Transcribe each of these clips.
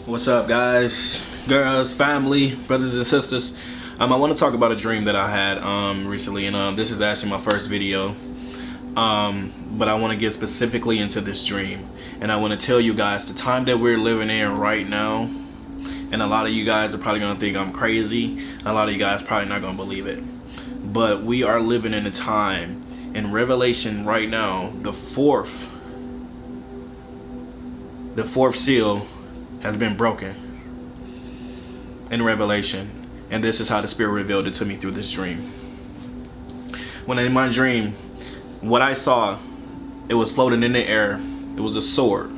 What's up, guys, girls, family, brothers and sisters? I want to talk about a dream that I had recently, and this is actually my first video. But I want to get specifically into this dream, and I want to tell you guys the time that we're living in right now. And a lot of you guys are probably gonna think I'm crazy. And a lot of you guys probably not gonna believe it. But we are living in a time in Revelation right now. The fourth seal has been broken in Revelation, and this is how the Spirit revealed it to me through this dream. When in my dream, what I saw, it was floating in the air. It was a sword.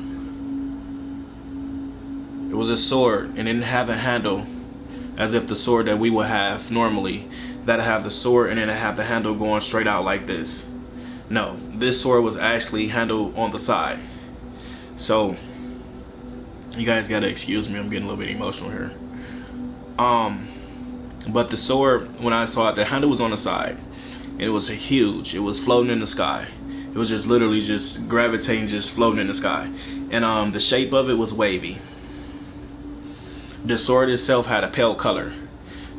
It was a sword, and it didn't have a handle, as if the sword that we would have normally, that have the sword and then it have the handle going straight out like this. No, this sword was actually handled on the side. So you guys gotta excuse me, I'm getting a little bit emotional here. But the sword, when I saw it, the handle was on the side, and it was huge. It was floating in the sky. It was just literally just gravitating, just floating in the sky. And the shape of it was wavy. The sword itself had a pale color,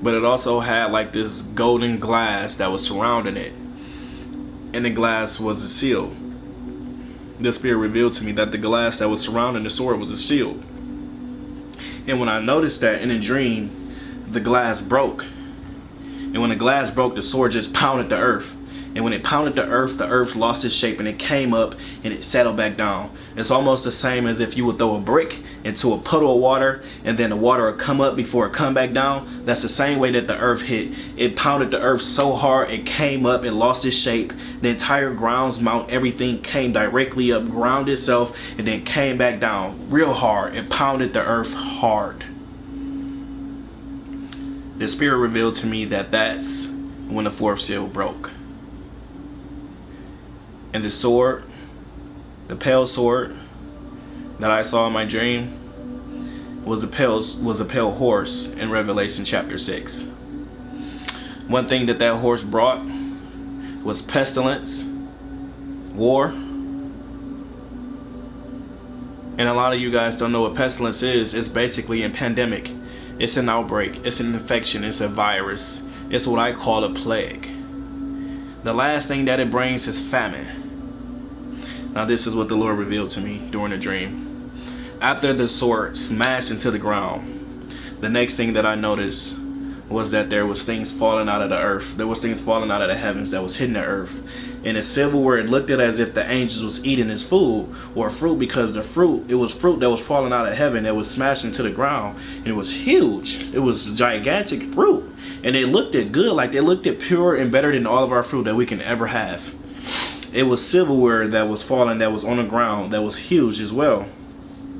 but it also had like this golden glass that was surrounding it, and the glass was a seal. The Spirit revealed to me that the glass that was surrounding the sword was a shield. And when I noticed that in a dream, the glass broke. And when the glass broke, the sword just pounded the earth. And when it pounded the earth lost its shape, and it came up and it settled back down. It's almost the same as if you would throw a brick into a puddle of water, and then the water would come up before it come back down. That's the same way that the earth hit. It pounded the earth so hard, it came up, it lost its shape. The entire grounds mount, everything came directly up, ground itself, and then came back down real hard. It pounded the earth hard. The Spirit revealed to me that that's when the fourth seal broke. And the sword, the pale sword that I saw in my dream, was a pale horse in Revelation chapter 6. One thing that horse brought was pestilence, war. And a lot of you guys don't know what pestilence is. It's basically a pandemic. It's an outbreak. It's an infection. It's a virus. It's what I call a plague. The last thing that it brings is famine. Now this is what the Lord revealed to me during a dream. After the sword smashed into the ground, the next thing that I noticed was that there was things falling out of the earth. There was things falling out of the heavens that was hitting the earth. In a civil where it looked at as if the angels was eating his food or fruit, because the fruit, it was fruit that was falling out of heaven that was smashed into the ground, and it was huge. It was gigantic fruit, and it looked it good, like it looked it pure and better than all of our fruit that we can ever have. It was silverware that was falling, that was on the ground, that was huge as well.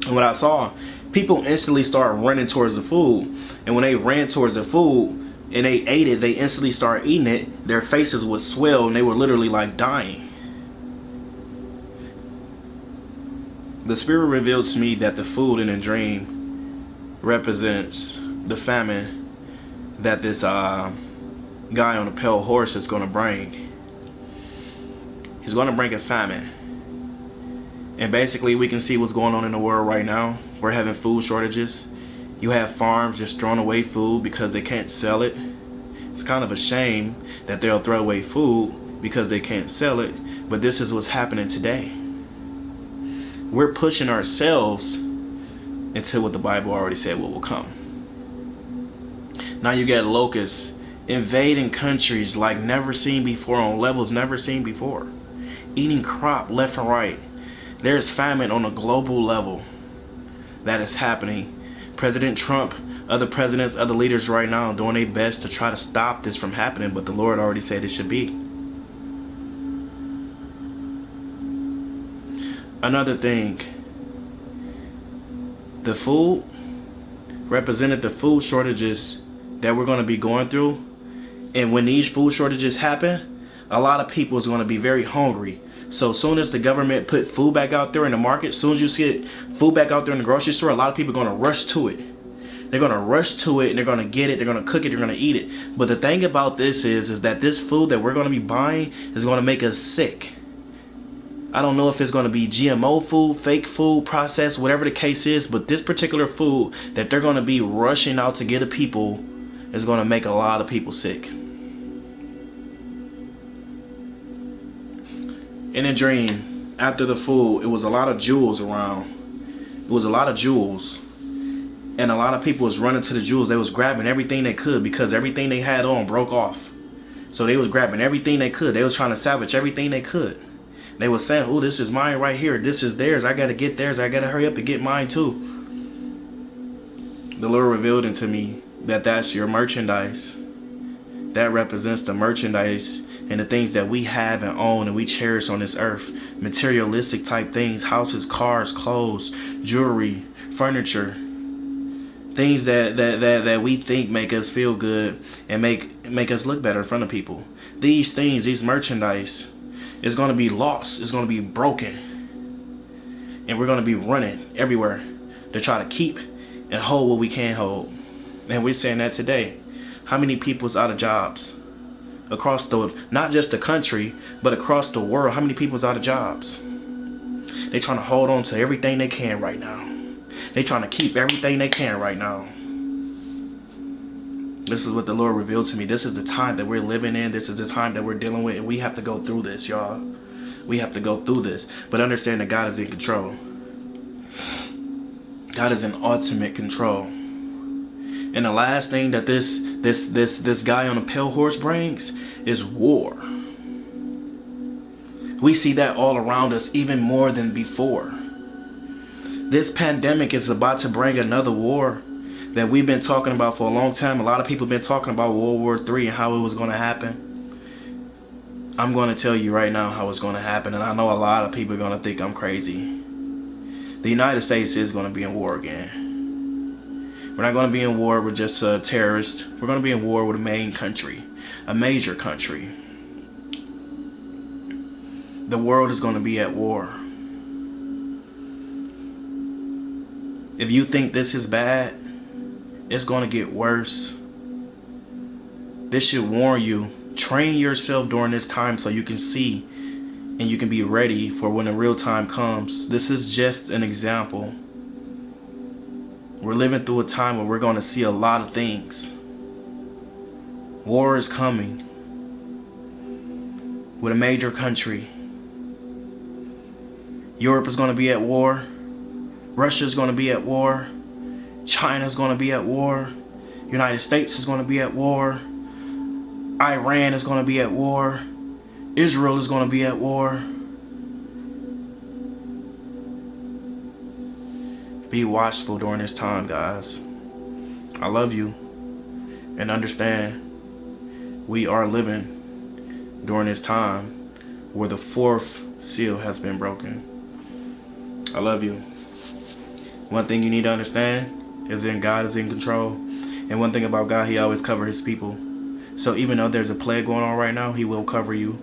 And what I saw, people instantly started running towards the food. And when they ran towards the food and they ate it, they instantly started eating it. Their faces would swell and they were literally like dying. The Spirit revealed to me that the food in a dream represents the famine that this guy on a pale horse is going to bring. He's going to bring a famine. And basically we can see what's going on in the world right now. We're having food shortages. You have farms just throwing away food because they can't sell it. It's kind of a shame that they'll throw away food because they can't sell it. But this is what's happening today. We're pushing ourselves into what the Bible already said what will come. Now you got locusts invading countries like never seen before, on levels never seen before. Eating crop left and right. There's famine on a global level that is happening. President Trump, other presidents, other leaders right now doing their best to try to stop this from happening, but the Lord already said it should be. Another thing, the food represented the food shortages that we're going to be going through. And when these food shortages happen, a lot of people is going to be very hungry. So as soon as the government put food back out there in the market, as soon as you see food back out there in the grocery store, a lot of people are going to rush to it. They're going to rush to it and they're going to get it. They're going to cook it. They're going to eat it. But the thing about this is that this food that we're going to be buying is going to make us sick. I don't know if it's going to be GMO food, fake food, processed, whatever the case is, but this particular food that they're going to be rushing out to get to people is going to make a lot of people sick. In a dream, after the food, it was a lot of jewels around. It was a lot of jewels. And a lot of people was running to the jewels. They was grabbing everything they could because everything they had on broke off. So they was grabbing everything they could. They was trying to salvage everything they could. They was saying, oh, this is mine right here. This is theirs. I got to get theirs. I got to hurry up and get mine too. The Lord revealed into me that that's your merchandise. That represents the merchandise and the things that we have and own and we cherish on this earth. Materialistic type things, houses, cars, clothes, jewelry, furniture. Things that we think make us feel good and make us look better in front of people. These things, these merchandise, is going to be lost. It's going to be broken. And we're going to be running everywhere to try to keep and hold what we can hold. And we're saying that today. How many people's out of jobs? Across not just the country, but across the world. How many people's out of jobs? They trying to hold on to everything they can right now. They trying to keep everything they can right now. This is what the Lord revealed to me. This is the time that we're living in. This is the time that we're dealing with. And we have to go through this, y'all. We have to go through this. But understand that God is in control. God is in ultimate control. And the last thing that this guy on a pale horse brings is war. We see that all around us even more than before. This pandemic is about to bring another war that we've been talking about for a long time. A lot of people have been talking about World War III and how it was going to happen. I'm going to tell you right now how it's going to happen. And I know a lot of people are going to think I'm crazy. The United States is going to be in war again. We're not going to be in war with just a terrorist. We're going to be in war with a main country. A major country. The world is going to be at war. If you think this is bad, it's going to get worse. This should warn you. Train yourself during this time so you can see and you can be ready for when the real time comes. This is just an example. We're living through a time where we're going to see a lot of things. War is coming with a major country. Europe is going to be at war. Russia is going to be at war. China is going to be at war. United States is going to be at war. Iran is going to be at war. Israel is going to be at war. Be watchful during this time, guys. I love you. And understand, we are living during this time where the fourth seal has been broken. I love you. One thing you need to understand is that God is in control. And one thing about God, He always covers His people. So even though there's a plague going on right now, He will cover you.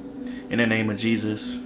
In the name of Jesus.